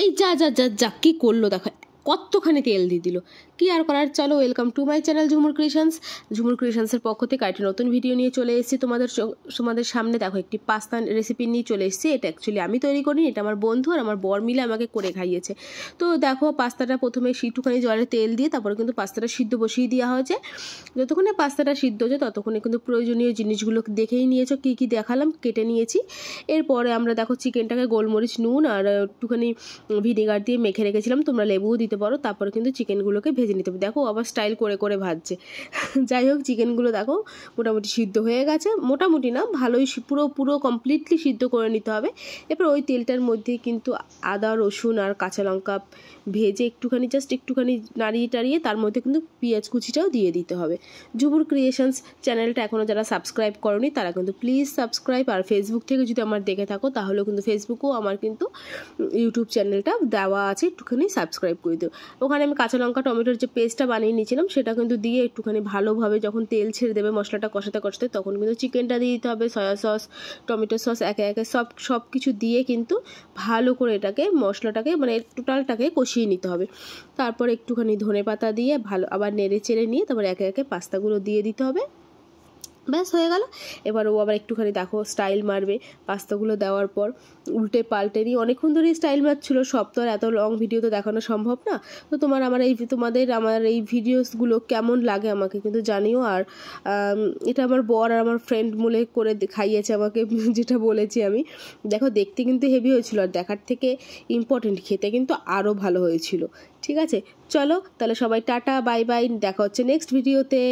এই যা যা যা যা কী করলো দেখো, কতখানি তেল দিয়ে দিল। কি আর করার, চলো ওয়েলকাম টু মাই চ্যানেল ঝুমুর ক্রিয়েশনসের পক্ষ থেকে একটা নতুন ভিডিও নিয়ে চলে এসেছি তোমাদের সামনে। দেখো একটি পাস্তা রেসিপি নিয়ে চলে এসেছি। এটা অ্যাকচুয়ালি আমি তৈরি করিনি, এটা আমার বন্ধু আর আমার বর মিলে আমাকে করে খাইয়েছে। তো দেখো পাস্তাটা প্রথমে একটুখানি জলে তেল দিয়ে তারপরে কিন্তু পাস্তাটা সিদ্ধ বসিয়ে দেওয়া হয়েছে। যতক্ষণে পাস্তাটা সিদ্ধ হচ্ছে ততক্ষণে কিন্তু প্রয়োজনীয় জিনিসগুলো দেখেই নিয়েছো, কী কী দেখালাম কেটে নিয়েছি। এরপরে আমরা দেখো চিকেনটাকে গোলমরিচ, নুন আর একটুখানি ভিনেগার দিয়ে মেখে রেখেছিলাম, তোমরা লেবুও দিতে পারো। তারপরে কিন্তু চিকেনগুলোকে ভেজে নিতে হবে। দেখো আবার স্টাইল করে করে ভাজছে। যাই হোক চিকেনগুলো দেখো মোটামুটি সিদ্ধ হয়ে গেছে, মোটামুটি না ভালোই পুরো কমপ্লিটলি সিদ্ধ করে নিতে হবে। এরপর ওই তেলটার মধ্যে কিন্তু আদা রসুন আর কাঁচা লঙ্কা ভেজে জাস্ট একটুখানি নাড়িয়ে টাড়িয়ে তার মধ্যে কিন্তু পেঁয়াজ কুচিটাও দিয়ে দিতে হবে। ঝুমুর ক্রিয়েশনস চ্যানেলটা এখনও যারা সাবস্ক্রাইব করনি তারা কিন্তু প্লিজ সাবস্ক্রাইব। আর ফেসবুক থেকে যদি আমার দেখে থাকো তাহলেও কিন্তু ফেসবুকেও আমার কিন্তু ইউটিউব চ্যানেলটা দেওয়া আছে, একটুখানি সাবস্ক্রাইব করে দিও। ওখানে আমি কাঁচা লঙ্কা টমেটোর যে পেস্টটা বানিয়ে নিয়েছিলাম সেটা কিন্তু দিয়ে একটুখানি ভালোভাবে যখন তেল ছেড়ে দেবে মশলাটা কষাতে কষাতে তখন কিন্তু চিকেনটা দিয়ে দিতে হবে। সয়া সস, টমেটো সস একে একে সব কিছু দিয়ে কিন্তু ভালো করে এটাকে মশলাটাকে মানে টোটালটাকে কষিয়ে নিতে হবে। তারপর একটুখানি ধনেপাতা দিয়ে ভালো আবার নেড়ে চেড়ে নিয়ে তারপর একে একে পাস্তাগুলো দিয়ে দিতে হবে। ব্যাস হয়ে গেল। এবার ও আবার একটুখানি দেখো স্টাইল মারবে পাস্তাগুলো দেওয়ার পর, উল্টে পাল্টে নিয়ে অনেকক্ষণ ধরেই স্টাইল মারছিল। সব তো আর এত লং ভিডিও তো দেখানো সম্ভব না। তো আমার এই ভিডিওসগুলো কেমন লাগে আমাকে কিন্তু জানিও। আর এটা আমার বর আর আমার ফ্রেন্ড মিলে করে খাইয়েছে আমাকে, যেটা বলেছি আমি। দেখো দেখতে কিন্তু হেভি হয়েছিল, আর দেখার থেকে ইম্পর্টেন্ট খেতে কিন্তু আরও ভালো হয়েছিল। ঠিক আছে, চলো তাহলে সবাই টাটা বাই বাই, দেখা হচ্ছে নেক্সট ভিডিওতে।